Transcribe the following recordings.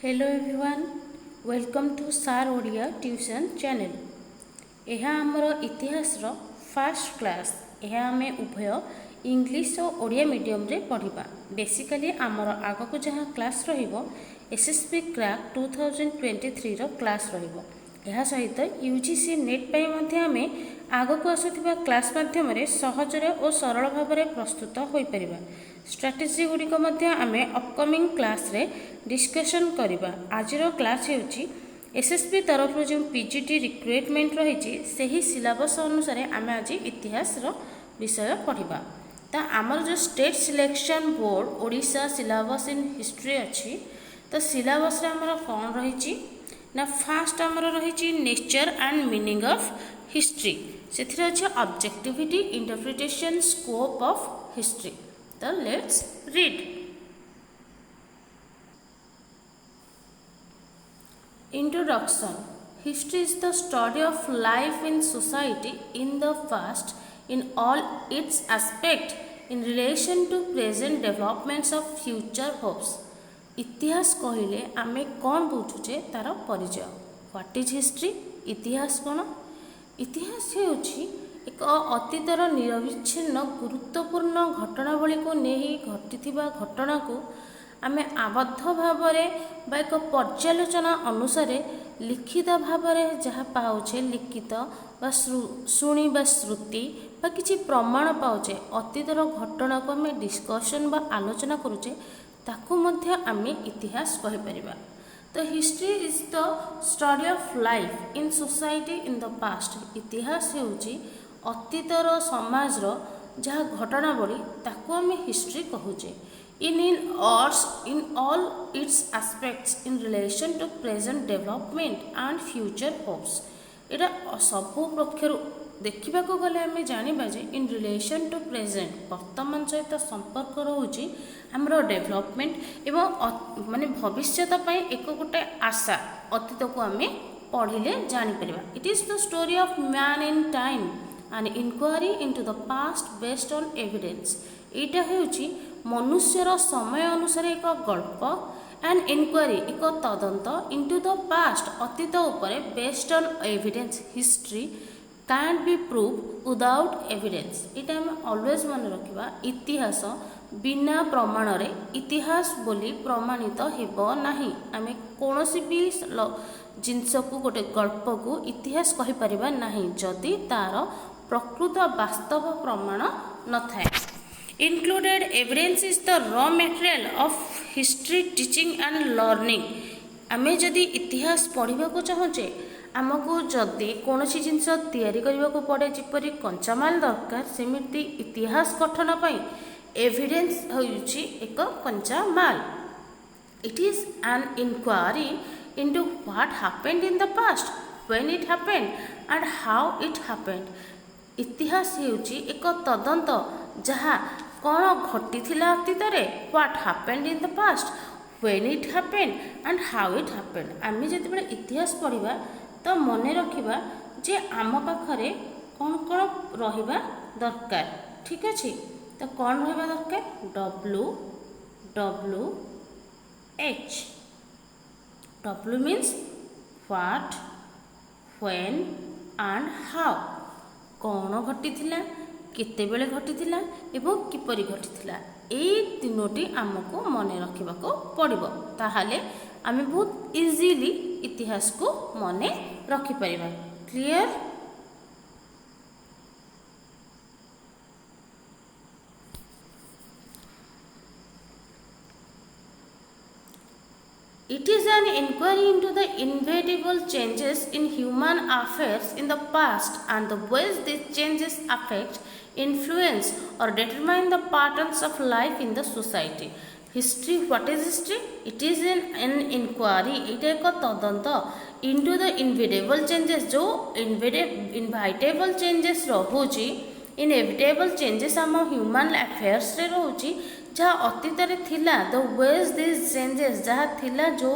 Hello everyone, welcome to सार Odia tuition channel. यह आमर इतिहास फास्ट क्लास। यह आम उभय इंग्लिश और ओडिया मीडियम रे पढ़ा। बेसिकली आमर आग को जहाँ क्लास एसएसबी क्रैक 2023 क्लास यह सहित यूजीसी नेट आम आग को आसुवा क्लास माध्यम सहजरे और सरल भाव में प्रस्तुत हो पार। स्ट्राटेजी गुड़िक आम अपकमिंग क्लास रे डिस्कशन करवा। आज क्लास होची एसएसबी तरफ जो पीजीटी रिक्रुटमेंट रही से सिलेबस अनुसार आम आज इतिहास विषय पढ़ा। तो आमर जो state selection board Odisha syllabus in history अच्छी। तो सिलेबस आमर कौन रही ना फास्ट आमर रही nature and meaning of history. से अच्छे objectivity interpretation scope of history. तो let's read. Introduction. History is the study of life in society in the past in all its aspects in relation to present developments of future hopes. इतिहास कहले आमे कौन बुझुचे तार परिचय। What is history? इतिहास कौन? इतिहास होउछि एक अतीतर निरविच्छिन्न गुरुत्वपूर्ण घटनावली को नहीं घटिथिबा घटना को आमे आबद्ध भाव बा एक पर्यालोचना अनुसार लिखित भाव जहाँ पाऊे लिखित बा शुणी बा श्रुति बा किसी प्रमाण पाऊे अतीतर घटना को आम डिस्कसन बा आलोचना करुचे ताकू मध्य आमे इतिहास कहि परिबा। तो history is the study of life in society in the past. इतिहास होउची अतीतर समाज जहाँ घटनावली ताकू आमे history कहूचे। in all its aspects in relation to present development and future hopes. एटा सबु पक्षर देखा गले आम जाना जे इन रिलेशन टू प्रेजेंट वर्तमान सहित संपर्क रोचे आमर डेभलपमेंट एवं माने भविष्यत एक गोटे आशा अतीत को आम पढ़िले जापर। It is the story of man in time and inquiry into the past based on evidence. यहाँ होची मनुष्यर समय अनुसार एक गल्प एंड इनक्वारी एक तदंत इनटू द पास्ट अतीत उपरे based on evidence. History can be prove without evidence. यहाँ आम ऑलवेज मन रखा इतिहास बिना प्रमाण रे इतिहास बोली प्रमाणित हेबो नाही। आम कौन भी जिनस को गोटे गल्प को इतिहास कहि परिबा नाही जदि तार प्रकृत वास्तव प्रमाण न थाए। Included evidence is the raw material of history teaching and learning. आमे जदि इतिहास पढ़ा को चाहूचे आमको जदि कौन सी जिनस तैयारी करने को पड़े जिपरि कंचामाल दरकार सेमिति इतिहास गठन पाई एविडेंस होउची एक कंचामाल। It is an inquiry into what happened in the past, when it happened and how it happened. इतिहास होउची एक तदंत जहाँ कौन घटी अतीत what happened in the past, when it happened and how it happened. आम जिते बड़े इतिहास पढ़ा तो मन रखा जे आम पाखरे कौन कौन रहिबा दरकार। ठीक अच्छे। तो कौन रहिबा दरकार? WWH। W means what, when and how. कौन घटी केतेबेले घटीथिला एवं किपरि घटीथिला एई तीनोटी आमको मन रखिबाको पड़िबो। ताहाले आमे बहुत इजीली इतिहास को मन रखि परिबा। Clear? It is an inquiry into the inevitable changes in human affairs in the past and the ways these changes affect, influence or determine the patterns of life in the society. History, what is history? It is an inquiry, it is एक तदंत into the inevitable changes जो inevitable changes रहुची inevitable changes आम human affairs रे रहुची जहाँ अतीत थिला the ways this changes जहाँ थिला जो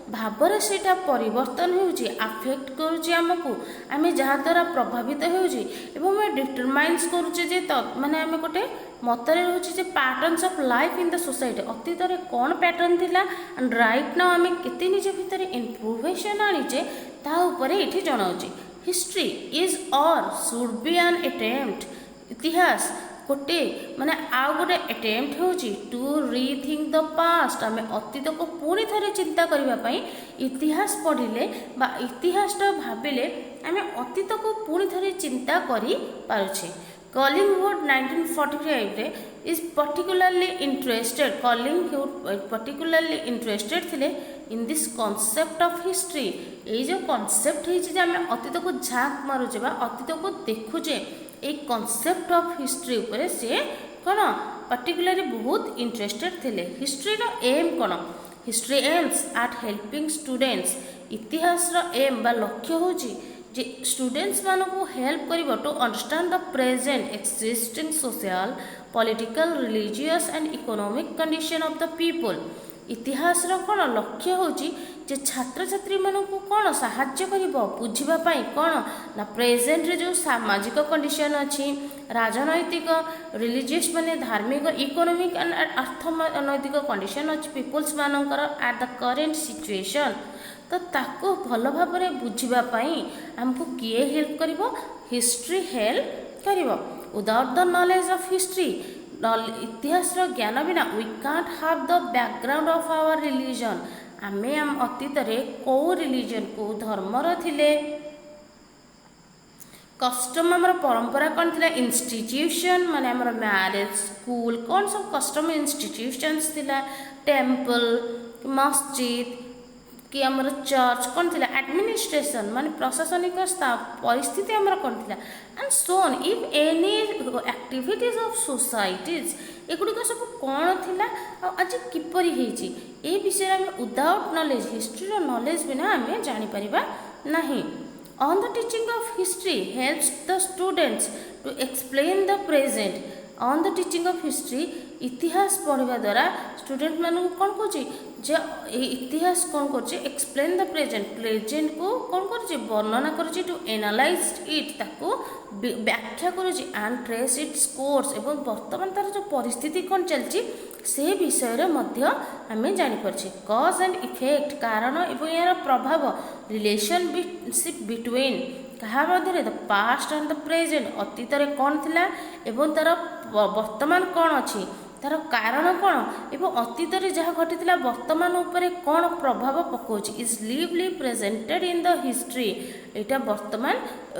भाव से परिवर्तन होउची अफेक्ट करूची आमको आम जहाँ द्वारा प्रभावित होउची एवं डिटरमाइन्स करूचे जे माने आम गोटे मतरे रोचे जे patterns of life in the society अतीत कौन पैटर्न थिला एंड राइट नाउ आम केते निज भितर इम्प्रूवेशन आनीचे ता ऊपर ये जनाऊँचे हिस्ट्री इज और शुड बी एन अटेम्प्ट इतिहास गोटे माने आउ गोटे अटेम्प्ट होची टू रीथिंक द पास्ट आम अतीत को पुणी थे चिंता करने इतिहास पढ़िले बा इतिहास भाविले आम अतीत को पुणी थे चिंता करि पारुछे कलिंगवुड 1945 रे is particularly interested Collingwood particularly interested थिले in this concept of history ये जो कॉन्सेप्ट है आम अतीत को झाँक मारुचे बा अतीत को देखुचे ये कॉन्सेप्ट ऑफ हिस्ट्री उपरे से कौन पर्टिकुलरली बहुत इंटरेस्टेड थिले हिस्ट्री रो एम कौन history aims at helping students इतिहास रो एम बा लक्ष्य होची जे स्टूडेंट्स मानकु हेल्प करिवो to understand the present existing social political religious and economic condition of the people इतिहास रो कौन लक्ष्य होची जे छात्र छात्री मानकु कौन साहाय्य करिवो बुझिबा पई कौन ना प्रेजेंट रे जो सामाजिक कंडीशन अछि राजनैतिक रिलीजियस माने धार्मिक इकोनॉमिक एंड अर्थनैतिक कंडीशन अछि पीपल्स मानकर एट द करेंट सिचुएशन तो ताको भल भाव में बुझिबा पई हमको किए हेल्प करिवो हिस्ट्री हेल्प करिवो without the knowledge of history इतिहास रो ज्ञान बिना we can't have the background of our religion आमे हम अतीत रे को रिलीजन को धर्मर थिले कस्टम हमर परंपरा कौन थिला इंस्टीट्यूशन माने हमर मैरिज स्कूल कौन सब कस्टम इंस्टीट्यूशंस थिला टेम्पल मस्जिद कि आमर चर्च कौन थिला एडमिनिस्ट्रेशन माने प्रशासनिक परिस्थिति आमर कौन थिला and so on if any activities of societies एगुड़िक सब कौन थिला आज किपरि हेची ए विषय में विदाउट नॉलेज हिस्ट्री रो नॉलेज बिना आम जानि परिबा नहीं on the teaching of history helps the students to explain the present on the teaching of history इतिहास पढ़ा द्वारा स्टूडेंट मानू कौन कौची जे इतिहास कौन कर एक्सप्लेन द प्रेजेंट को कौन कर वर्णना कर टू एनालाइज इट ताको व्याख्या कर एंड ट्रेस इट्स कोर्स एवं वर्तमान तार जो परिस्थिति कौन चलती से विषय आम जापर कज एंड इफेक्ट कारण एवं यार प्रभाव रिलेशनशिप बिटवीन कहा मध्य the past and the present अतीत कौन थिला एवं तार वर्तमान कौन अच्छी तार कारण कौन एवं अतीत जहाँ घटी वर्तमान उपरे कौन प्रभाव पकाउछि is lively presented in the history एटा वर्तमान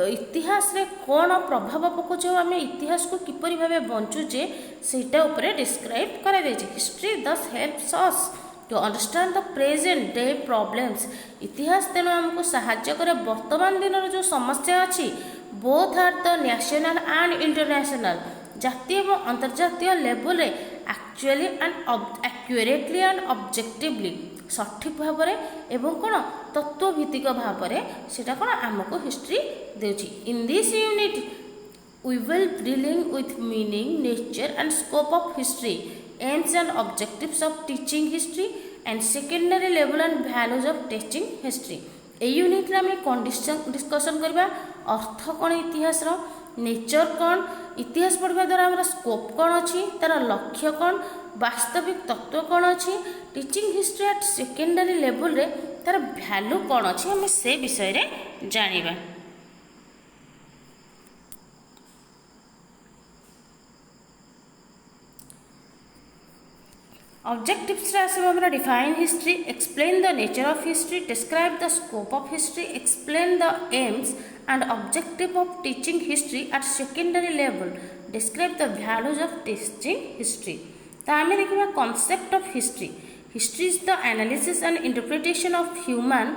इतिहास रे कौन प्रभाव पकाउछि आम इतिहास को किपरि भाबे बंचुचे सेटा उपरे डिस्क्राइब करा जायछि history does helps us to understand the present day problems इतिहास तेणु आमको साहाय्य करे वर्तमान दिन जो समस्या अच्छी both are the national and international जातीय एवं अंतर्जातीय लेवल रे actually and accurately and objectively सठिक भाव में एवं कौन तत्वभित्तिक भाव में सेटा कौन आमको हिस्ट्री देउछि in this unit we will dealing with meaning nature and scope of history aims and objectives of teaching history and secondary level and values of teaching history ए यूनिट रे आम डिस्कशन करबा अर्थ कौन इतिहास रो नेचर कौन इतिहास पढ़ा द्वारा हमारा स्कोप कौन अच्छी तार लक्ष्य कौन वास्तविक तत्व कौन अच्छी teaching history eight secondary level रे तार वैल्यू कौन अच्छी आम से विषय रे जानिबा ऑब्जेक्टिव्स आसो define history explain the nature of history describe the scope of history explain the AIIMS and objective of teaching history at secondary level describe the values of teaching history तो आम देखा concept of history history is the analysis and interpretation of human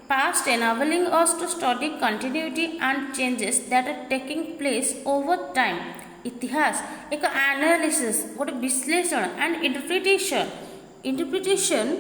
past enabling us to study continuity and changes that are taking place over time इतिहास एक analysis गोटे विश्लेषण and interpretation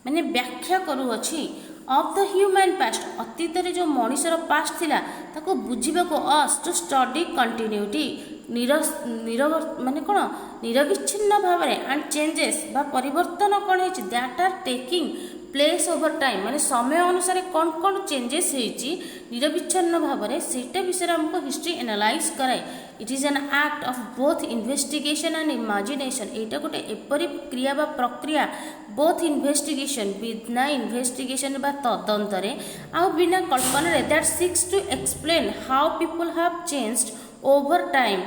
माने व्याख्या करूअछि of the human past अतीत रे जो मनुष्यर past थिला ताको बुझिबा को us to study continuity माने कोन निरविच्छिन्न भाव एंड चेंजेस बा परिवर्तन कोन है that are taking place over time माने समय अनुसार कौन कौन चेंजेस होइछि निरविच्छिन्न भाव सेटा विषय हमको हिस्ट्री एनालाइज कराए it is an act of both investigation and imagination एटा गोटे एपरि क्रिया बा प्रक्रिया बोथ इन्वेस्टिगेशन बिना इन्वेस्टिगेशन बा तदंतरे आ बिना कल्पना रे that seeks to explain how people have changed over time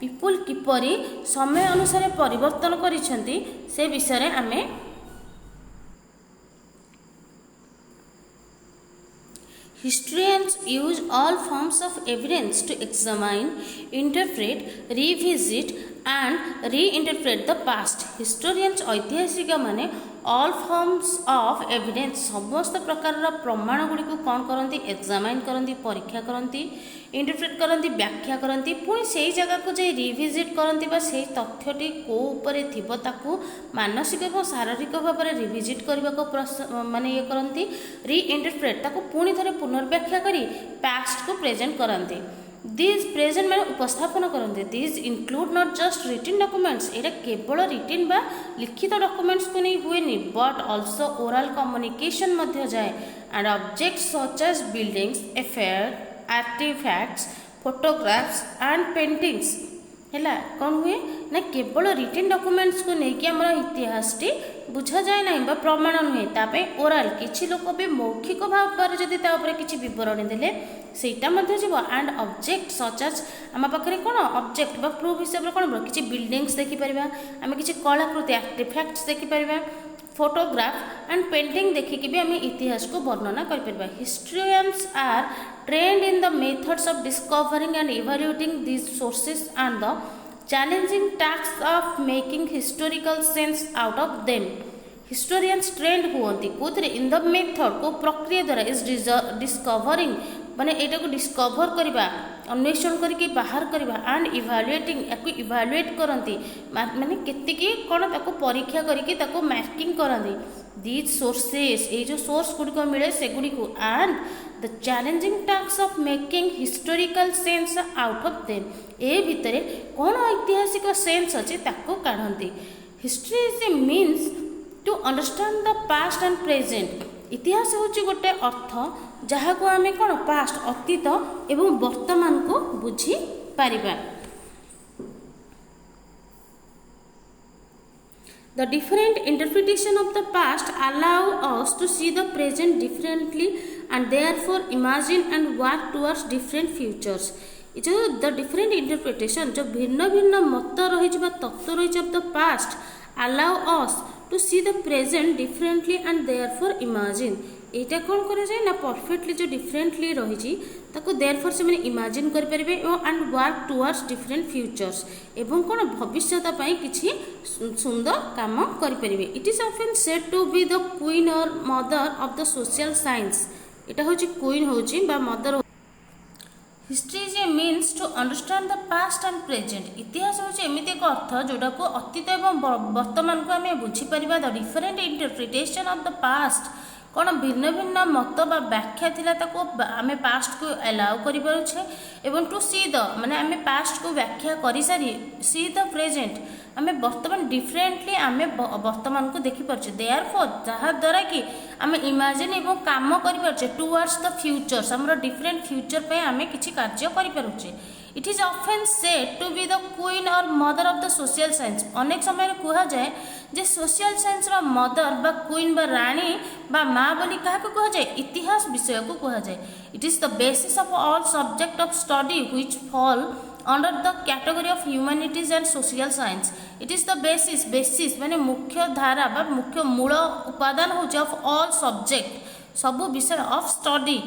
people किपरि समय अनुसार परिवर्तन करिसेंती से विषय रे आमे Historians use all forms of evidence to examine, interpret, revisit and reinterpret the past. Historians ऐतिहासिक माने all forms of evidence समस्त प्रकार प्रमाण गुड़ी को कौन करती एग्जामाइन करती परीक्षा करती इंटरप्रेट करती व्याख्या करती पुणी से जगह को जाई रिविजिट करती बा से तथ्यटी को ऊपर थिबो ताकू मानसिक और शारीरिक भाव में रिविजिट करने को माने ये करती रीइंटरप्रेट ताकू पुणी थे पुनर्व्याख्या करी पास्ट को प्रेजेंट करती दिस प्रेजेंट मैंने उपस्थापन करते this include not just written documents एटा केवल रिटन बा लिखित डॉक्यूमेंट्स को नहीं हुए बट ऑल्सो ओरल कम्युनिकेशन मध्य जाए and objects such as buildings एफेयर आर्टिफैक्ट्स फोटोग्राफ्स एंड पेंटिंग्स है कौन हुए ना केवल रिटन डॉक्यूमेंट्स को लेकिन आम इतिहास टी बुझा जाए ना प्रमाण नुहे तापे ओराल किसी लोक भी मौखिक भाव पर जदि किसी बरणी देले सेटा मध्य जीव एंड ऑब्जेक्ट सच एज आम पाखे कौन ऑब्जेक्ट बा प्रूफ हिसाब से कौन किसी बिल्डिंग्स देखिपर आम किसी कलाकृति आर्टिफैक्ट्स देखिपर फोटोग्राफ एंड पेंटिंग देखिकी भी आम इतिहास को वर्णना कर historians are trained in the methods of discovering and evaluating these sources and the challenging task of making historical sense out of them historians trained हुअंती कोथरे इन द मेथड को प्रक्रिया द्वारा इज डिस्कवरिंग माने एटा को डिस्कवर करबा अन्वेषण करके बाहर करबा एंड इवैल्यूएटिंग याको इवैल्यूएट करंती माने केतिकी कोन ताको परीक्षा करके ताको मार्किंग करंती दीज सोर्सेस ए जो सोर्स गुडी को मिले से गुडी को and the challenging task of making historical sense out of them ए भितरे कोन ऐतिहासिक सेंस अछि ताको काढंती history is a means to understand the past and present इतिहास होची गोटे अर्थ जहाँ को आम कौन पास्ट अतीत एवं वर्तमान को बुझी पारिबा the different interpretation of the past allow us to see the present differently and therefore imagine and work towards different futures जो द डिफरेंट इंटरप्रिटेशन जो भिन्न भिन्न मत रही तत्व रही of the past allow us to see the present differently and therefore imagine एटा कौन करे जाए ना परफेक्टली जो डिफरेंटली रही ताको देयरफॉर से मैंने इमेजिन कर परिबे and work towards different futures एवं कौन भविष्यत पई किछि सुंदर काम कर परिबे it is often said to be the queen or mother of the social science एटा होची क्वीन होची बा mother history is a means to understand the past and present इतिहास होची एमिति एक अर्थ जोटा को अतीत एवं वर्तमान को आम बुझीपर the different interpretation of the past कौन भिन्न भिन्न मत बा व्याख्या थिला ताको आम पास्ट को अलाउ कर एवं टू सी द माने आम पास्ट को व्याख्या कर सारी सी द प्रेजेंट आम वर्तमान डिफरेंटली आम वर्तमान को देखिपारे देयरफॉर जहाँद्वारा कि आम इमेजिन एवं काम करें टुवर्ड्स द फ्यूचर्स आम डिफरेंट फ्यूचर पे आम कि कार्य करें it is often said to be the queen or mother of the social science अनेक समय कह जाए जे सोशल साइंस रो मदर बा क्वीन बा रानी बा माँ बोली क्या कह जाए इतिहास विषय को कह जाए it is the basis of all subject of study which fall under the category of humanities and social science it is the basis माने मुख्य धारा बा मुख्य मूल उपादान होची ऑफ ऑल सब्जेक्ट सबु विषय of study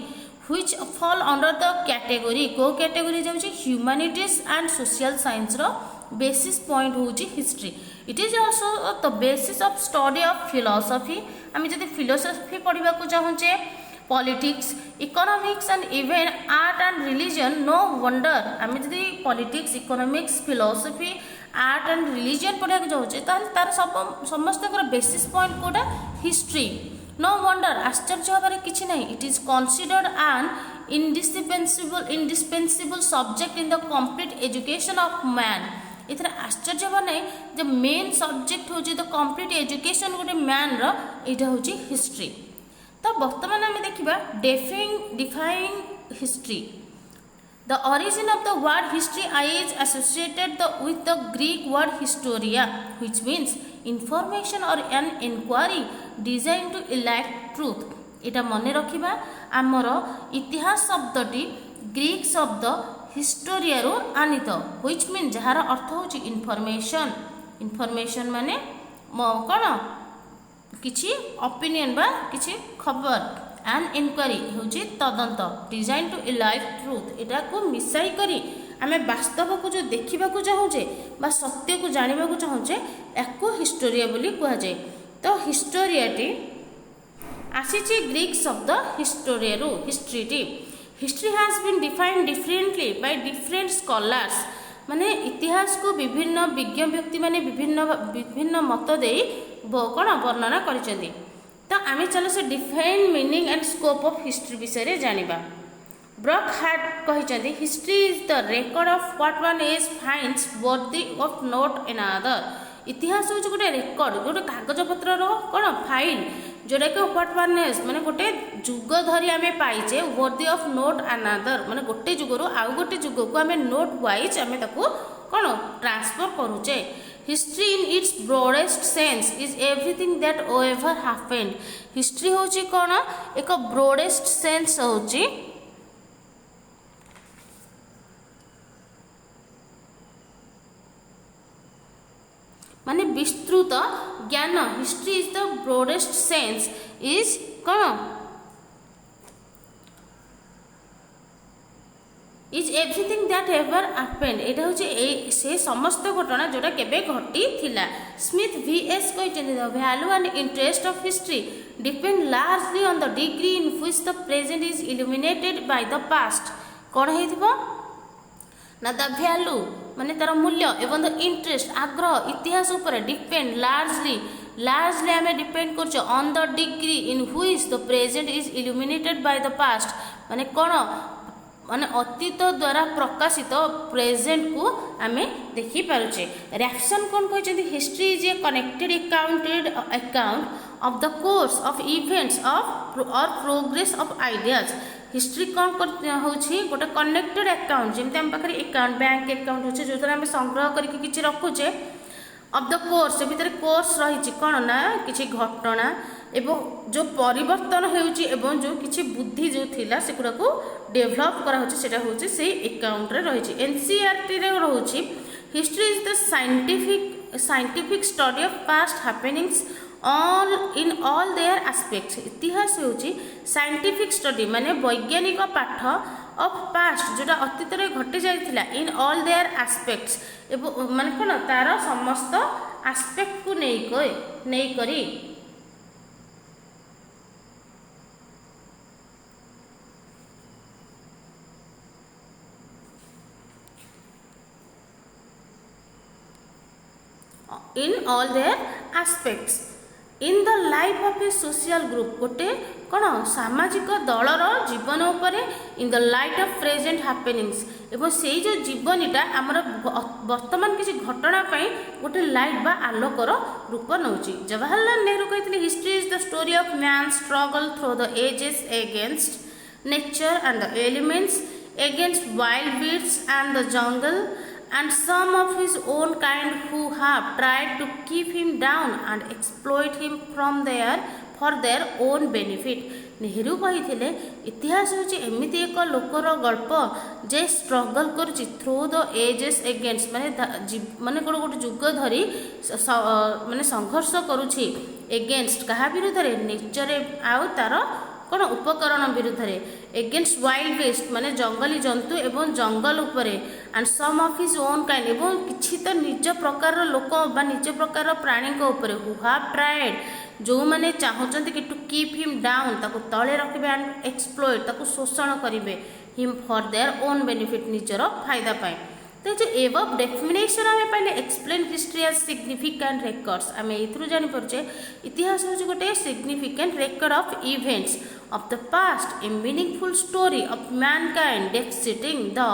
which fall under the category को category जाउची humanities and social science रो basis point होची history it is also the basis of study of philosophy आमी जदि philosophy पढ़िबा को चाहूचे politics economics and even art and religion no wonder आमी जदि politics economics philosophy art and religion पढ़िबा को चाहूचे तार सब समस्त बेसिस पॉइंट कोटा history नो वंडर आश्चर्य हबार किछि नहीं it is considered an indispensable subject in the complete education of man इथर आश्चर्य हबार नहीं जे मेन सब्जेक्ट होची द कंप्लीट एजुकेशन गोटे मैन रो एटा होची हिस्ट्री। तो वर्तमान आम देखा defining history the origin of the word history is associated with the Greek word historia which means information or an inquiry designed to elect truth। इटा मन रखिबा आमर इतिहास शब्दटी ग्रीक शब्द हिस्टोरिया रो आनित which means जहार अर्थ होची इनफॉरमेशन इनफॉरमेशन माने कौन किछि ओपिनियन बा किछि खबर एन इनक्वारी होची तदंत डिजाइन टू इलाइव ट्रूथ एटा को मिसाई करी आमे वास्तव को जो देखिबा को चाहूचे बा सत्य को जानिबा को चाहूचे एको हिस्टोरिया बोली कुआ जाय। तो हिस्टोरियाटी आसीची ग्रीक शब्द हिस्टोरिया रो हिस्ट्रीटी history has been defined differently by different scholars माने इतिहास को विभिन्न विज्ञ व्यक्ति माने विभिन्न मत देई कौन वर्णना करिसेंती। तो आम चलो से define meaning and scope of history विषय जानिबा। ब्रॉक हार्ट कहते history is the record of what one is finds worthy of note in other इतिहास हूँ गोटे रेकर्ड गोटे कागज पत्र कौन फाइल जोटा कि व्हाट वन इज माने गोटे जुग धरी आम पाइचे वर्दी ऑफ नोट अनादर माने गोटे जुगरू आउ गोटे जुग को आम नोट वाइज आम कौन ट्रांसफर करुचे। History in its broadest sense is everything that ever happened history होची कौन एक ब्रॉडेस्ट सेंस होची माने विस्तृत ज्ञान history is the broadest sense is कौन is everything that ever happened एटा होची से समस्त घटना जोटा केबे घटी थिला। स्मिथ वीएस कहते the value and interest of history depend largely on the degree in which the present is illuminated by the past कौन हेतिबो ना द वैल्यू माने तार मूल्य एवं द इंटरेस्ट आग्रह इतिहास ऊपर डिपेंड लार्जली आम डिपेंड कर on the degree in which the present is illuminated by the past माने कौन माने अतीत द्वारा प्रकाशित प्रेजेंट को आम देखी पारुचे। रैप्सन कौन कहते history is A connected account of the course of events of और प्रोग्रेस ऑफ आइडियाज हिस्ट्री कौन होची गोटे कनेक्टेड अकाउंट जमती आम पाखे अकाउंट बैंक अकाउंट होचे जो आम संग्रह करके किछि रखुचे ऑफ द कोर्स भितर कोर्स रही कौन ना किछि घटना एवं जो परिवर्तन होउची एवं जो किछि बुद्धि जो थिला सेकुडा को डेवलप करा होची सेटा होची से अकाउंट रे रही एनसीईआरटी रे रहुची history is the scientific study of past happenings all in all their aspects इतिहास होची साइंटिफिक स्टडी माने वैज्ञानिक पाठ ऑफ पास्ट जोटा अतीत रे घटी जाइथिला इन ऑल देयर एस्पेक्ट्स एवं माने कोन तार समस्त एस्पेक्ट को नै करी in all their aspects in the life of a social group गोटे कौन सामाजिक दलर जीवन उपरे in the light of present happenings एवं से जो जीवनीटा आमर वर्तमान किसी घटना पाई गोटे लाइट बा आलोकर रूप नौची। जवाहरलाल नेहरू कहते history is the story of man struggle through the ages against nature and the elements against wild beasts and the jungle and some of his own kind who have tried to keep him down and exploit him for their own benefit। Nehru कही इतिहास हूँ एमती एक लोकर गल्प जे struggle करुच्ची through the ages against माने गोटे जुग धरी माने संघर्ष करुच्ची एगेंस्ट क्या विरुद्ध नेचर आउ तार कौन उपकरण विरुद्ध एगेंस्ट वाइल्ड बेस्ट माने जंगली जंतु एवं जंगल उपरे and some of his own kind एवं किछि तो निज प्रकार लोक बा निज प्रकार प्राणी को उपरे हु हैव ट्राइड जो माने चाहउचंती कि टू कीप हिम डाउन ताको तळे रखिबे एंड एक्सप्लॉइट ताको शोषण करिवे him for their own benefit निजर फायदा पाए। तो जो एबव डेफिनेशन आम पाइले explain history as significant records आम एथुरु जानि पारुछे इतिहास होछि गोटे significant record of events of the past a meaningful story of mankind describing the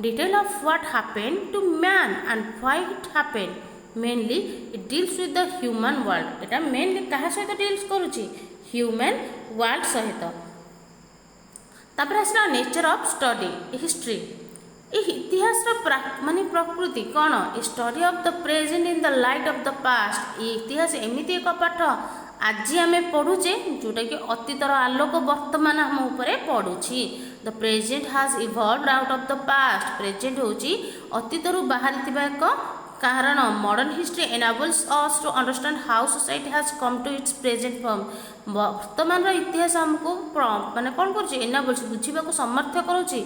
detail of what happened to man and why it happened mainly it deals with the human world एटा mainly कहा सहित deals करूछि human world सहित तापर आसला nature of study history इतिहास माने प्रकृति कौन a study of the present in the light of the past इतिहास एमती एक पाठ आज आम पढ़ुचे जोटा कि अतीतर आलोक वर्तमान आम उपरे पढ़ुछि the present has evolved out of the past present होची अतीतर बाहरी एक कारण modern history enables us to understand how society has come to its present form वर्तमान इतिहास हमको माने कौन कर एनाबल्स बुझा समर्थ करुच्ची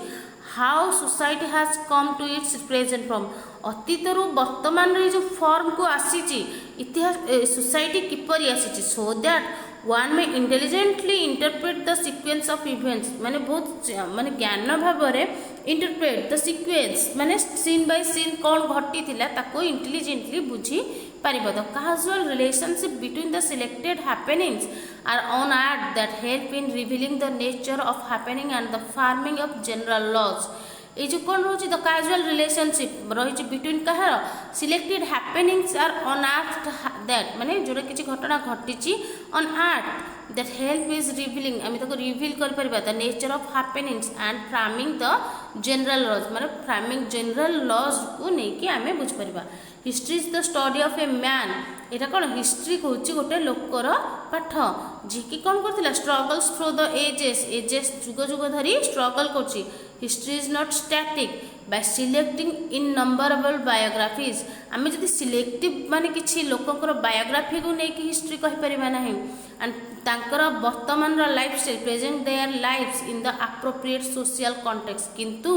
how society has come to its present form अतीतर वर्तमान जो फॉर्म को आसी इतिहास सोसाइटी किपरि आसी so that one may intelligently interpret the sequence of events माने बहुत माने ज्ञान भाव इंटरप्रेट द सीक्वेंस माने सीन बाय सीन कौन घटी थिला ताको इंटेलिजेंटली बुझी पारिबो the casual relationship between the selected happenings are unearthed that help in revealing the nature of happening and the framing of general laws ये जो कौन रोची द कैजुअल रिलेशनशिप रही बिटवीन कहार selected happenings are unearthed that माने जोड़ा किसी घटना घटी unearthed that help is revealing आम ताको रिवील कर परिबा the nature of happenings and framing the general laws माने फ्रामिंग जनरल लॉज को लेकिन आम बुझ परिबा history is the study of a man एटा कौन हिस्ट्री कौन गोटे लोकर पाठ जी की कौन करथिला स्ट्रगल्स थ्रू द एजेस जुग जुग धरी स्ट्रगल करछि history is not static by selecting innumerable biographies आम जब सिलेक्टिव माने किसी लोकंकर बायोग्राफी को लेकिन हिस्ट्री कहि परिबा नाही एंड तांकर वर्तमान life style present their lives in the appropriate social context किंतु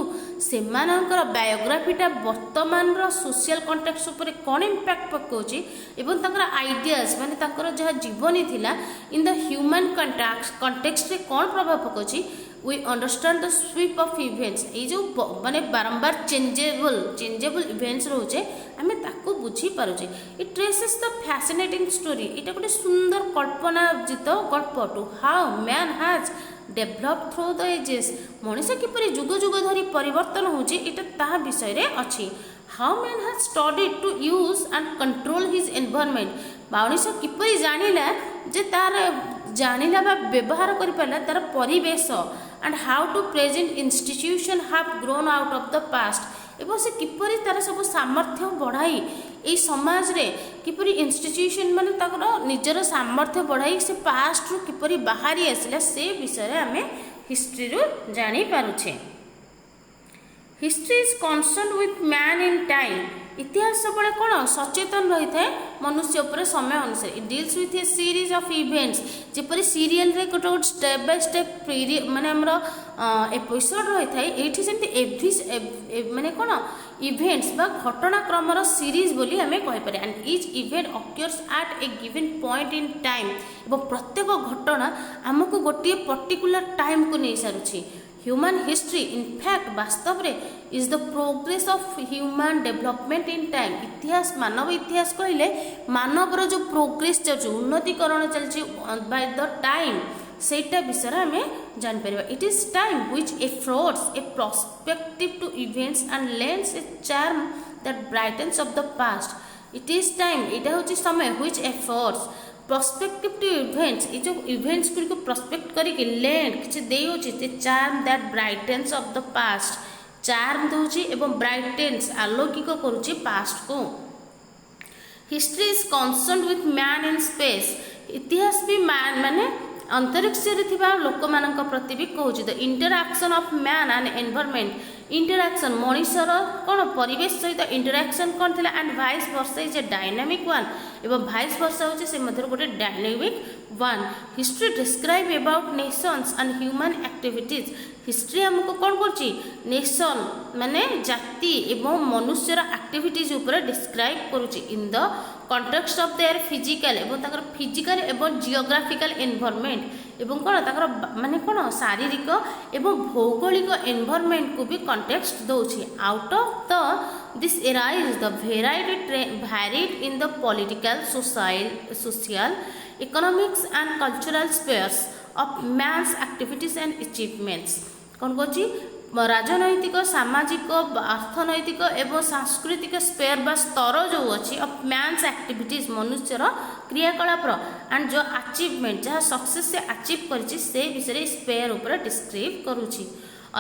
सेमानकर बायोग्राफीटा वर्तमान सोशल कॉन्टेक्स्ट ऊपर कौन इंपैक्ट पकाउछि एवं तांकर आइडियाज माने तांकर जहाँ जीवनी थिला इन द ह्यूमन कॉन्टेक्स्ट रे कौन प्रभाव पकाउछि we understand the sweep of events ये जो माने बारंबार चेंजेबल इवेंट्स रोचे आमे ताको बुझी पारुचे it traces the fascinating story इटा गोटे सुंदर कल्पनाजित गल्प to how man has develop through the ages मनीष किपरि जुग जुग धरी परिवर्तन होची इटा ता विषय रे अछि how man has studied to use and control his environment मनीष किपरि जानिला जे तार जानिला बा व्यवहार करि पाला तार परिवेश and how to present institution have grown out of the past एवं से किपरि तार सब सामर्थ्य बढ़ाई ए समाज रे किपरि इंस्टीट्यूशन माने ताकर निजर सामर्थ्य बढ़ाई से पास्ट रु किपरि बाहरी आसिला से विषय रे हमें हिस्ट्री रु जानि पारुछे history is concern with man in time इतिहास सब कौन सचेतन रही है मनुष्य उपर समय अनुसार it deals with a series of events जेपरी सीरियल रे गोटे गोटे स्टेप बाय स्टेप माने हमर एपिसोड रही है ये सेमती एवरी माने कौन इवेंट्स बा घटनाक्रमर सीरीज बोली आम कहीपर and each event occurs at a given point in time एवं प्रत्येक घटना आमको गोटे पर्टिकुलर टाइम को नहीं सारुछि ह्यूमन हिस्ट्री इनफैक्ट वास्तव रे is the progress of human development in time इतिहास मानव इतिहास कहले मानवर जो प्रोग्रेस चलछि उन्नतिकरण चलछि बाय द टाइम सेटा विषय आम जापर it is time which affords a perspective to events and lends a charm that brightens of the past it is time एटा होछि समय which affords perspective to events ये जो इवेंट्स को प्रस्पेक्ट करके लेंड किसी दे charm that ब्राइटेंस of the past charm दूची एवं ब्राइटेंस आलोकिक करुची पास्ट को history is concern with man in space इतिहास भी माने अंतरिक्ष लोक मान प्रति भी कहूँ the interaction of man and environment interaction मनुष्यर कौन परिवेश सहित इंटरैक्शन कौन थी and vice versa is a dynamic one एवं वाइस वर्सा होचे से मध्य गोटे dynamic one history describe about nations and human activities history हमको कौन करछि नेशन माने जाति एवं मनुष्यर एक्टिविटीज ऊपर डिस्क्राइब करुछि in the context of their physical एवं ताकर फिजिकल एवं जियोग्राफिकल एनवायरनमेंट एवं कोन ताकर माने कोन शारीरिक एवं भौगोलिक एनवायरनमेंट को भी कॉन्टेक्स्ट दोछि out of the this arise the varied in the political social economics and cultural spheres of man's activities and achievements कौन कह राजनैतिक सामाजिक अर्थनैतिक एवं सांस्कृतिक स्पेयर बा स्तर जो अच्छी ऑफ मैन्स एक्टिविटीज मनुष्यर क्रियाकलाप एंड जो अचीवमेंट जहाँ सक्सेस से अचीव करिछि से विषय स्पेयर ऊपर डिस्क्राइब करुछि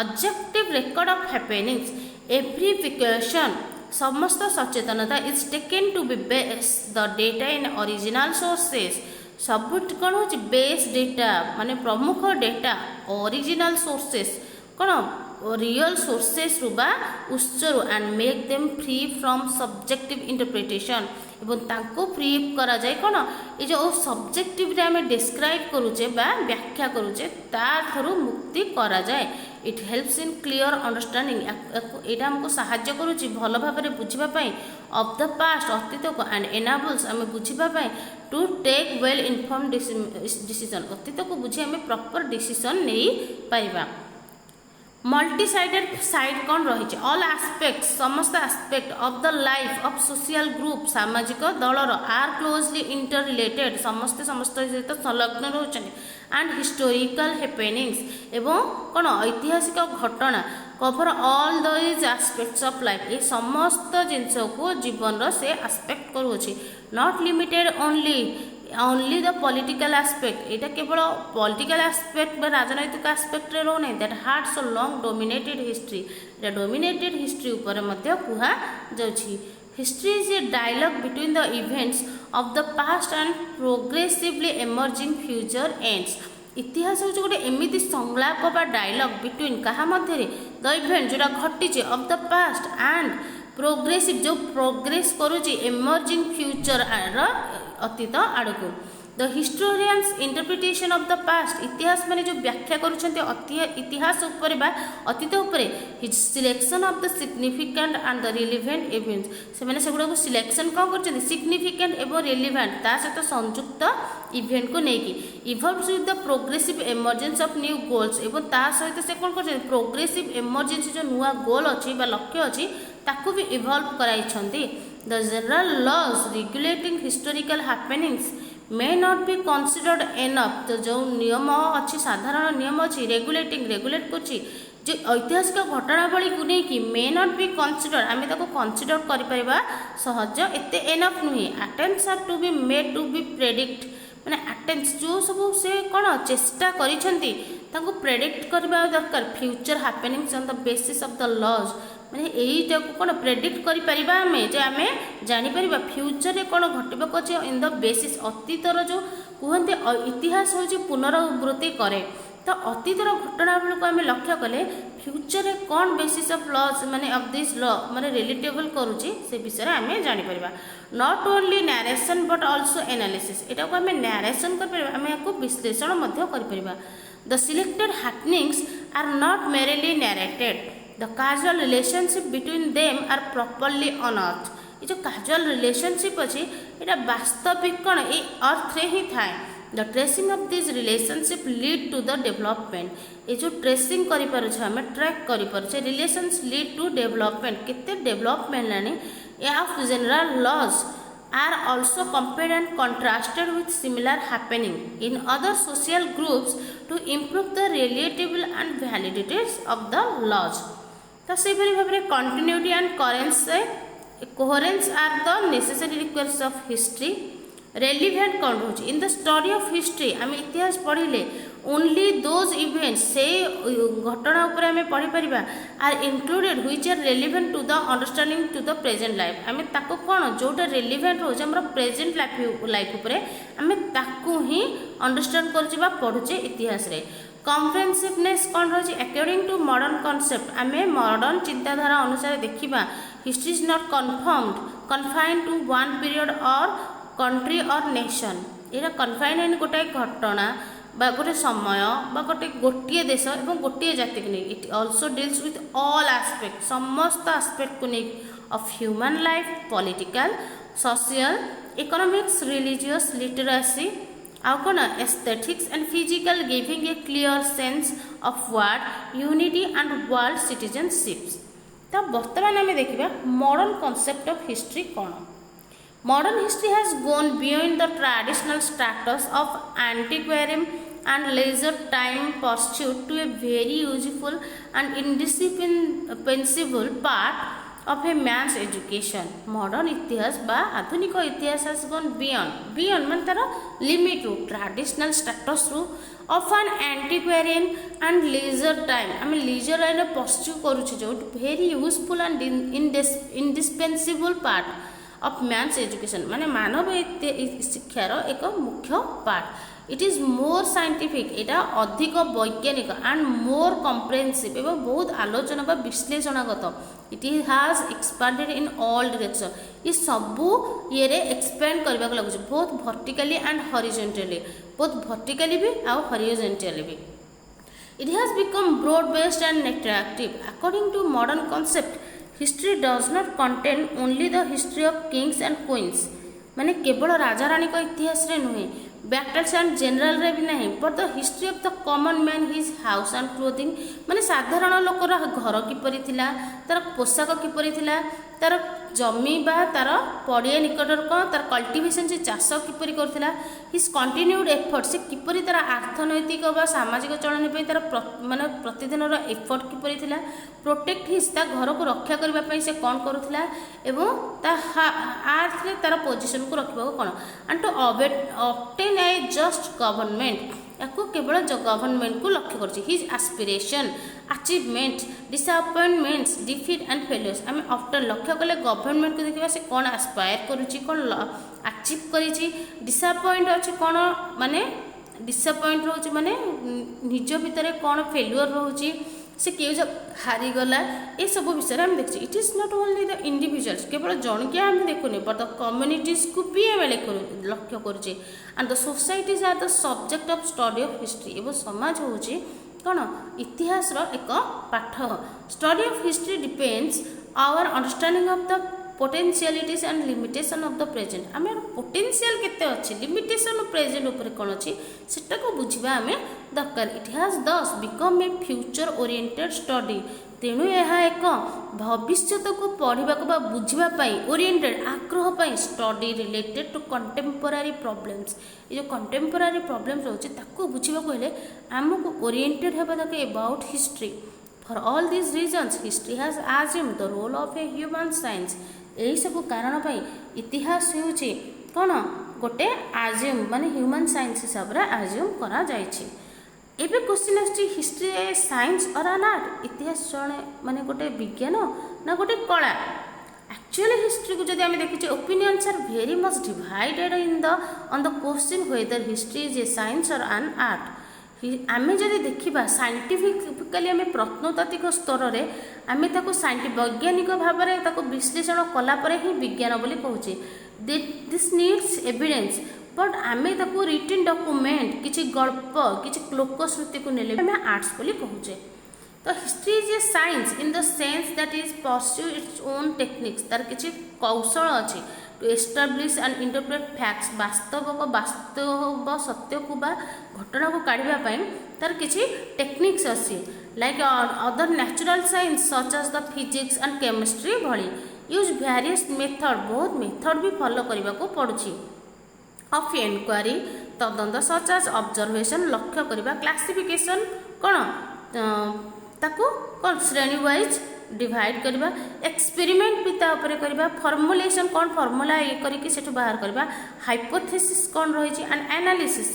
objective record of happenings every precaution समस्त सचेतनता is taken to be base the data in original sources सब कौन हो बेस डेटा माने प्रमुख डेटा ओरिजिनल सोर्सेस कौन रियल सोर्सेस रु बा उत्सरु and make them free from subjective interpretation एवं तांको फ्री करा जाए कौन ये जो सब्जेक्टिव रे हमें डिस्क्राइब करूचे बा व्याख्या करूचे तारु मुक्ति करा जाए it helps in clear understanding एटा हमको सहाय्य करूची भल भाव बुझिबा पई ऑफ द पास्ट अतीत को एंड एनाबल्स हमें बुझिबा पई to take well inform decision अतीत को बुझी हमें प्रॉपर डिसीजन नहीं पाइबा मल्टी साइडेड साइड कौन रही ऑल एस्पेक्ट समस्त aspect of the life of social group सामाजिक दलर आर क्लोजली इंटर रिलेटेड समस्त सहित संलग्न रोचन एंड हिस्टोरिकल हैपेनिंग्स एवं कौन ऐतिहासिक घटना cover all these aspects of life ये समस्त जिनस को जीवन से एस्पेक्ट करुँच not limited only the political aspect यहाँ केवल पॉलिटिकल एस्पेक्ट बा राजनैतिक एस्पेक्ट रो नहीं that hard so long dominated history ये डोमिनेटेड हिस्ट्री उपर मध्य कुहा जाउछि history is a dialogue between the events of the past and progressively emerging future ends इतिहास हूँ गोटे एमती संलाप बा डायलॉग बिटवीन क्या मध्य द इवेंट जोटा घटी of the past and progressive जो प्रोग्रेस करुच्ची एमर्जिंग फ्यूचर अतीत आड़क the historian's interpretation of the past इतिहास माने जो व्याख्या करुछन्ते इतिहास ऊपर बा अतीत ऊपर his selection of the significant and the relevant events से माने सेगुडा को सिलेक्शन कौन करछन्ते सिग्निफिकेंट एवं रिलेवेंट ता सहित संयुक्त इवेंट को नेकी evolves with the progressive emergence of new goals एवं ता सहित से कौन करछन्ते प्रोग्रेसिव एमर्जेंस जो नुआ गोल अछि बा लक्ष्य अछि ताकू भी इवॉल्व कराइछन्ते the general laws regulating historical happenings may not be considered enough तो जो नियम अच्छी साधारण नियम अच्छी रेगुलेट करछि जो ऐतिहासिक घटनावली को लेकिन मे नॉट बी कंसीडर आम कंसीडर कर सहज एते एनफ नुहे attempts are to be made to be predict माने अटेम्प्ट्स जो सब से कौन चेष्टा करिसेंती ताको प्रेडिक्ट करबा दरकार future happenings on the basis of the laws माने यहीटा को कौन प्रेडिक्ट करिपरिबा आमे जे आमे जानि परिबा फ्यूचर रे कौन घटिबाक अछि इन द बेसिस अतीतर जो कहते इतिहास होछि पुनरावृत्ति करे तो अतीतर घटनावली को आम लक्ष्य कले फ्यूचर रे कौन बेसिस ऑफ लॉज माने ऑफ दिस लॉ माने रिलेटेबल करूछि से विषय रे आमे जानि परिबा not only narration but also analysis एटा को आमे नरेशन कर परिबा आमे को विश्लेषण मध्य कर परिबा the selected happenings are not merely narrated the casual relationship between them are properly unearth ये जो कैजुअल रिलेशनशिप अच्छी ये वास्तविक कौन ये अर्थ रे ही थाए the tracing of this relationship lead to the development ये जो ट्रेसिंग करि पारुछे हमें ट्रैक करि पारुछे रिलेशंस लीड टू डेवलपमेंट केते डेवलपमेंट लानी ये of general laws are also compared and contrasted with similar happening in other social groups to improve the relatability and validity of the laws. तो से भाव में continuity and coherence are the necessary requirements of history. Relevant कौन रोचे in the study of history आम इतिहास पढ़िले only those events से घटना उपर आम पढ़ी पारिबा are included which are relevant to the understanding to the present life आम ताको कौन जोटा रेलिवेंट रोचे हमर प्रेजेंट लाइफ उपर आम ताको ही अंडरस्टैंड करछिबा पढ़ुचे इतिहास रे कम्प्रेहेंसिवनेस कौन रही अकॉर्डिंग टू मॉडर्न कॉन्सेप्ट आम मॉडर्न चिंताधारा अनुसार देखिबा history is not confined to one period or country or nation ये कन्फाइंड गोटे घटना बा गोटे समय बा गोटे देश और गोटे जाति को नहीं it also deals with all aspect समस्त एस्पेक्ट को नहीं of human life political social economics religious literacy आउ कौन aesthetics and physical giving a clear sense of word unity and world citizenships. तो बर्तमान आम देखा मॉडर्न कॉन्सेप्ट ऑफ हिस्ट्री कौन। Modern history has gone beyond the traditional status of antiquarian and leisure time pursuit to a very useful and indispensable part of a man's education. Modern इतिहास बा आधुनिक इतिहास has gone beyond मान तार limit रू traditional status रू of an antiquarian and leisure time आम leisure time pursue करूँ जो very useful and indispensable part of man's education माने मानव शिक्षार एक मुख्य part. It is more scientific एटा अधिक वैज्ञानिक एंड मोर कम्प्रेहेंसिव एवं बहुत आलोचना बा विश्लेषणागत। It has expanded in all direction ये सबू ये एक्सपेंड करने को लगुच बहुत वर्टिकली एंड हॉरिजॉन्टली बहुत वर्टिकली भी आउ हॉरिजॉन्टली भी। It has become broad based and interactive according to modern concept. History does not contain only the history of kings and queens माने केवल राजा रानी को इतिहास रे नुहे बैटल्स एंड जनरल रे भी नहीं but the history of the common man his house and clothing माने साधारण लोकर घर किपरि थिला तार पोशाक किपरि थिला तार जमी बा तार पड़िया निकटर कौन तार कल्टिवेशन से चाष किपरि करथिला हिज कंटिन्यूड एफर्ट से किपरि तार अर्थनैतिक बा सामाजिक चलन पे तार माने प्रतिदिन एफर्ट किपरि थिला प्रोटेक्ट हिज ता घर को रक्षा करबा पई से कौन करूथिला एवं ता आर्थ रे तार पोजीशन को रखबा कौन and to obtain a just government याको केवल गवर्नमेंट को लक्ष्य कर his aspiration achievement disappointments defeat and failures आम ऑफ्टन लक्ष्य कले गवर्नमेंट को देखा से कौन एस्पायर करुच्ची कौन अचीव करी डिसअपॉइंट अच्छे कौन माने डिसअपॉइंट रोचे माने निज भितर कौन फेल्युअर रोचे से क्यों जब हारीगला ये सब विषय में देखिए। It is not only the individuals केवल जणकिया आम देखुने बट द कम्युनिटीज को भी आम लक्ष्य करुचे and the societies are the subject of study of history एवं समाज हूँ कौन इतिहास एक पाठ। Study of history depends our understanding of the potentialities and limitation of the present आम पोटेंशियल केते अच्छी लिमिटेशन प्रेजेंट उपर कौन अच्छी सेटा को बुझा आम दरकार। इट हैज दस become a future oriented study तेणु यह एक भविष्य को पढ़ा बुझापी ओरिएंटेड आग्रह study related to contemporary problems ये जो कंटेम्पोरारी प्रॉब्लम्स रोचे बुझा हेल्ले आमको ओरिएंटेड होगा दरकार about history. For all this reasons history has assumed the role of a human science यही सब कारण इतिहास होउछि कौन गोटे आज्यूम माने ह्यूमन साइंस हिसाब से आज्यूम करा जायछि। एबे क्वेश्चन आछि history a science or an art इतिहास जणे माने गोटे विज्ञान ना गोटे कला। एक्चुअली हिस्ट्री को जदि आम देखिए opinions are very much divided in the on the question whether history is a science or an art. आम जदि देखा साइंटिफिकली आम प्रत्नतात्विक स्तर में आम वैज्ञानिक भाव में विश्लेषण कलापर ही विज्ञान बोली कहूचे दिस नीड्स एविडेंस बट आम रिटन डॉक्यूमेंट किसी गल्प किसी लोकश्रुति को नेले आम आर्ट्स बोली कहूचे। तो history is a science in the sense that is pursue its own techniques तार किसी कौशल अच्छी to establish and interpret facts वास्तव सत्य को बा घटना को काढ़ापी तार किसी टेक्निक्स अच्छी like other natural science such as the physics and chemistry भली यूज वेरियस मेथड बहुत मेथड भी फॉलो करने को पड़ुछि ऑफ एनक्वारी तदंत सच एज ऑब्जर्वेशन लक्ष्य करने क्लासिफिकेशन कौन ताकू कौन श्रेणी वाइज डिवाइड करवा एक्सपेरिमेंट भी करवा फॉर्मुलेशन कौन फॉर्मूला ये करके सेठु बाहर करवा हाइपोथेसिस कौन रही and analysis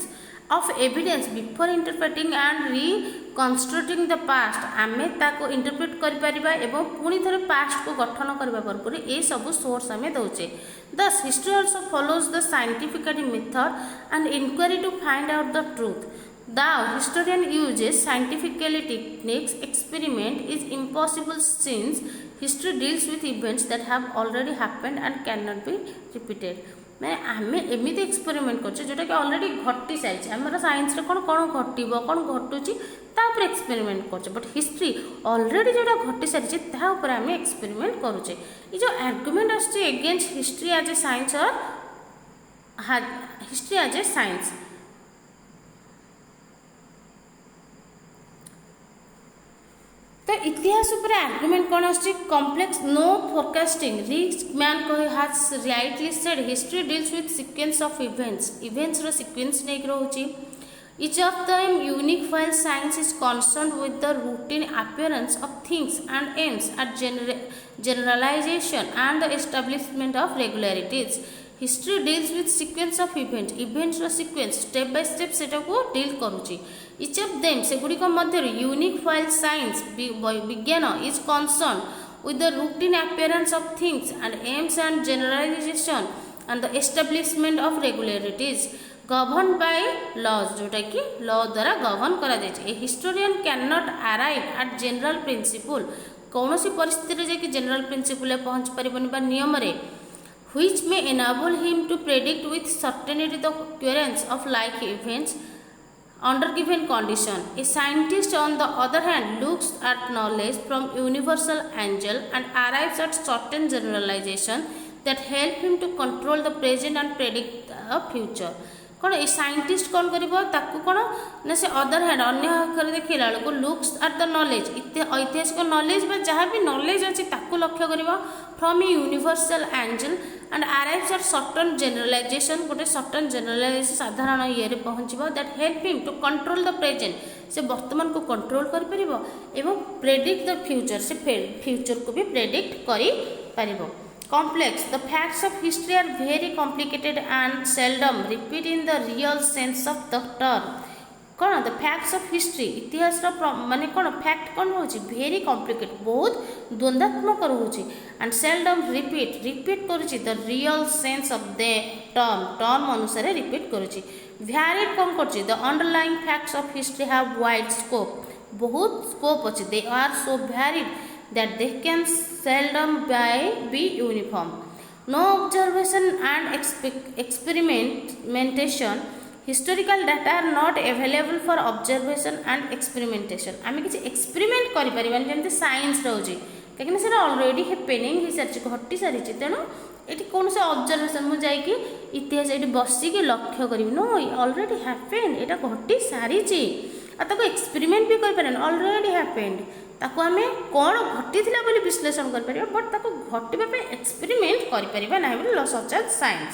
of evidence before interpreting and reconstructing the past आमे ताको इंटरप्रेट कर परिबा एवं पुणी थे पास्ट को गठन करबा पर ये सब सोर्स आमे दउचे। Thus history also follows the scientific method and inquiry to find out the truth. The historian uses scientifically techniques. Experiment is impossible since history deals with events that have already happened and cannot be repeated. मैं आम एमती experiment कर जोटा कि already घटी सारी आम science कौन कौन घटब कौन घटुची तापर एक्सपेरिमेंट कर बट हिस्ट्री ऑलरेडी जोटा घटी सारी आम एक्सपेरिमेंट करुचे ये जो आर्गुमेंट आसुचे against history as a science or history as a science तो इतिहास उपर आर्गुमेंट कौन आछि complex no forecasting risk man has rightly said history deals with sequence of events रो सीक्वेंस नेक रहउची each of them unique while science is concerned with the routine appearance of things and aims at generalization and the establishment of regularities. History deals with sequence of events रो sequence step by step सेटा को deal करूची each of them से गुडी को मध्य unique while science विज्ञान is concerned with the routine appearance of things and aims and generalization and the establishment of regularities governed by laws जोटा कि law द्वारा गवर्न करा जाय a historian can not arrive at general principle कौन सी परिस्थिति रे कि जनरल प्रिंसिपल पहुंच परिबनी बा नियम रे which may enable him to predict with certainty the occurrence of like events under given condition. A scientist on the other hand looks at knowledge from universal angle and arrives at certain generalization that help him to control the present and predict the future. कौन a scientist कौन करिबो ताकू कौन ना से other hand अन्य आखर देखिला को लुक्स एट द नॉलेज ऐतिहासिक नॉलेज बा जहाँ भी नॉलेज अच्छी ताकू लक्ष्य करिबो from a universal angle and arrives at certain generalization गोटे सर्टन जनरलाइजेशन साधारण ये पहुँचब that help him to control the present से वर्तमान को कंट्रोल कर परिबो एवं प्रेडिक्ट द फ्यूचर से फ्यूचर को भी प्रेडिक्ट करि परिबो. Complex. The facts of history are very complicated and seldom repeat in the real sense of the term. कौन the facts of history इतिहास माने कौन fact कौन होची very complicated बहुत द्वंद्वात्मक होची and seldom repeat करूची the real sense of the term अनुसार repeat करूची varied कौन करूची the underlying facts of history have wide scope बहुत scope अछि they are so varied that they can seldom be uniform. No observation and experimentation. Historical data are not available for observation and experimentation. आमे किसी experiment करि परिबान जेंते science रहउची काकि सेटा already happening हि सारची घटी सारची तेनो eighty कोन से ऑब्जर्वेशन मु जाई कि इतिहास एटी बसी के लक्ष्य करिवि नो ऑलरेडी हैपेंड एटा घटी सारची आ ताको एक्सपेरिमेंट भी कर परन ऑलरेडी हैपेंड ताको आमे कोन घटी थिला बोली विश्लेषण कर परिबा बट ताको घटिबा पे एक्सपेरिमेंट कर परिबा नाही बोली such as science.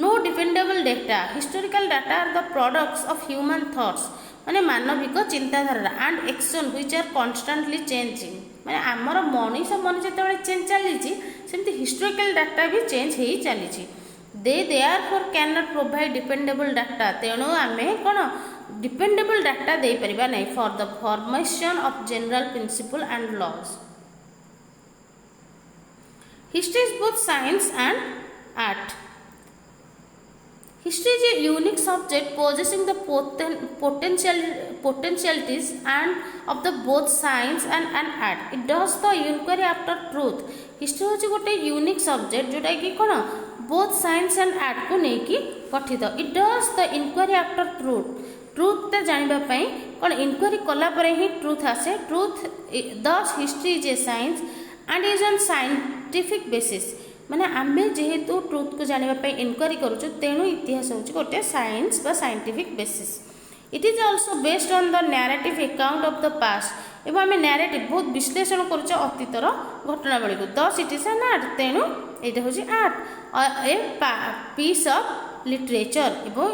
No dependable data historical data are the products of human thoughts माने मानविक चिंताधारा and action which are constantly changing माने हमर मनीष मन जेतेबेले चेंज चलीची सेमती हिस्टोरिकल डाटा भी चेंज हेई चलीची they therefore can not provide dependable data तेणु आमे कोन डिपेंडेबल डाटा दे परिबा नै for the formation of general principle and laws. History is both science and art. History is a unique subject possessing the potentialities and of the both science and art. It does the inquiry after truth. History होची गोटे unique subject जोटा कि कोन both science and art को नेकी गठित. It does the inquiry after truth. Truth ता जानिबा पई कोन inquiry कला परे ही truth आसे. Truth thus history is a science and is on scientific basis. माने आमे जेहेतु ट्रुथ को जानिबा पे इनक्वारी करूछु तेणु इतिहास होची गोटे साइंस बा scientific basis. It is also based on the narrative account of the past एवं आमे नैरेटिव बहुत विश्लेषण करूछु अतीतर घटनावली को thus it is an art तेणु एटा होची art a piece of literature एवं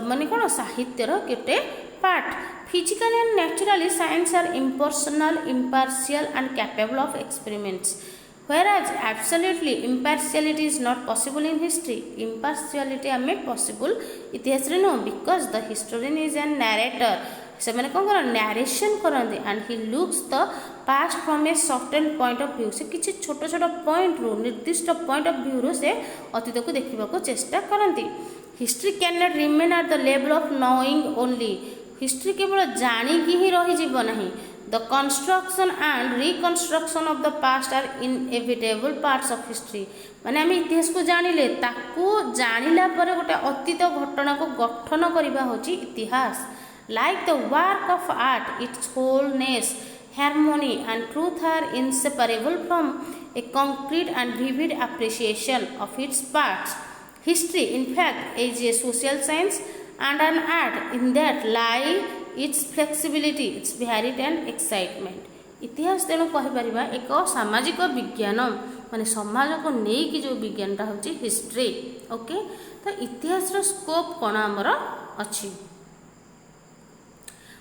माने कोन साहित्यर गोटे part. Physical and naturally science are impersonal impartial and capable of experiments whereas absolutely impartiality is not possible in history. Impartiality आमे possible इतिहास रे no because the historian is a narrator से मैंने कौन करा narration करते and he looks the past from a certain point of view से किसी छोटा छोटा point रो निर्दिष्ट point of view रो से अतीत को देखिबा को चेष्टा करती. History cannot remain at the level of knowing only. History केवल जाणी की ही रही जीव नहीं The construction and reconstruction of the past are inevitable parts of history. माने आम इतिहास को जानिले ताकू जानिला परे गोटे अतीत घटना को गठन करिबा होची इतिहास. Like the work of art, its wholeness, harmony and truth are inseparable from a concrete and vivid appreciation of its parts. History, in fact, is a social science and an art. In that lie its flexibility, its variety and excitement. इतिहास तेणु कहीपर एक सामाजिक विज्ञान माने समाज को लेकिन जो विज्ञानटा हूँ हिस्ट्री. ओके, तो इतिहास स्कोप कौन आमर अच्छी.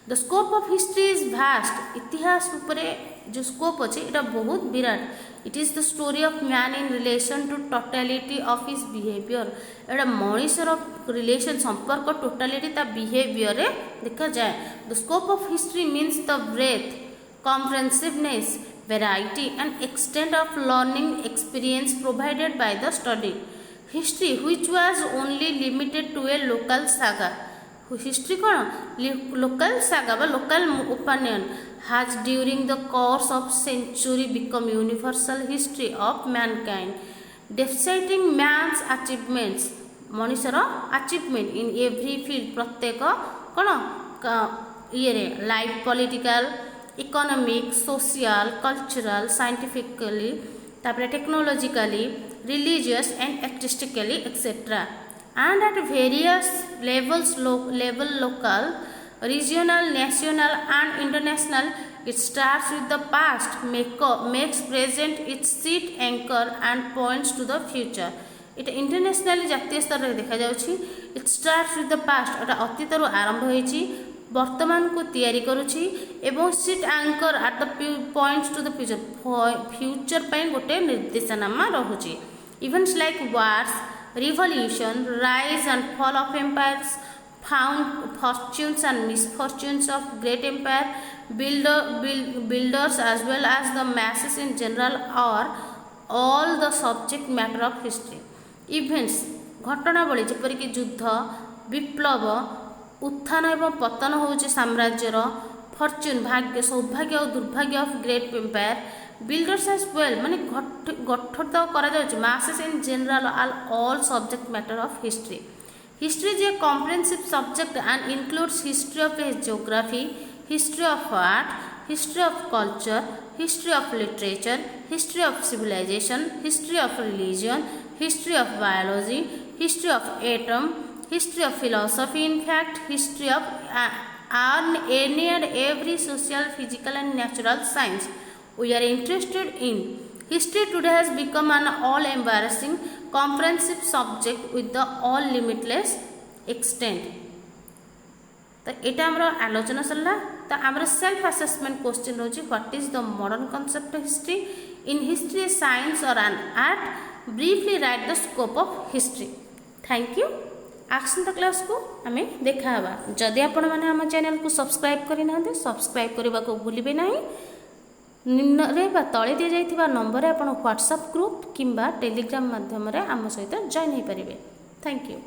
The scope of history is vast. इतिहास उपरे जो स्कोप अच्छे इटा बहुत विराट. It is the story of man in relation to totality of his behaviour. एटा मनुष्यर रिलेशन संपर्क टोटालिटी ता बिहेवियर रे देखा जाए. The scope of history means the breadth, comprehensiveness, variety and extent of learning experience provided by the study. History which was only limited to a local saga. History कौन local saga बा local opinion has during the course of century become universal history of mankind, demonstrating man's achievements. मनुष्यर achievement in every field. प्रत्येक कौन ये रे life political, economic, social, cultural, scientifically, तापर technologically, religious and artistically etcetera. And at various levels, local, regional, national and international, it starts with the past, makes present its seat anchor and points to the future. It internationally जातीय स्तर रे देखा जाउछि. It starts with the past. एटा अतीत रु आरंभ होइछि, वर्तमान को तैयारी करुछि एवं seat anchor at the points to the future. Future पई गोटे निर्देशनामा रहुछि. Events like wars, revolution, rise and fall of empires, found fortunes and misfortunes of great empire, builders as well as the masses in general are all the subject matter of history. Events घटनावली जेपरिक युद्ध, विप्लव, उत्थान एवं पतन होउछि साम्राज्यर, Fortune भाग्य, सौभाग्य और दुर्भाग्य of great empire, builders as well माने गठन तो करा जाउछि, masses in general are all subject matter of history. History is a comprehensive subject and includes history of geography, history of art, history of culture, history of literature, history of civilization, history of religion, history of biology, history of atom, history of philosophy, in fact history of any and every social, physical and natural science we are interested in. History today has become an all embarrassing comprehensive subject with the all limitless extent. तो एटा हमरो आलोचना सरला. तो हमरो self assessment question होची, what is the modern concept of history. In history science or an art. Briefly write the scope of history. Thank you. आसंता class को आम देखा. जदि आपण मैंने आम चैनल को सब्सक्राइब करना सब्सक्राइब करने को भूलिए ना. निम्न तले दि जाइथिबा नंबर आप व्हाट्सएप ग्रुप किंबा टेलीग्राम माध्यम आम सहित जॉइन हो पारे. Thank you.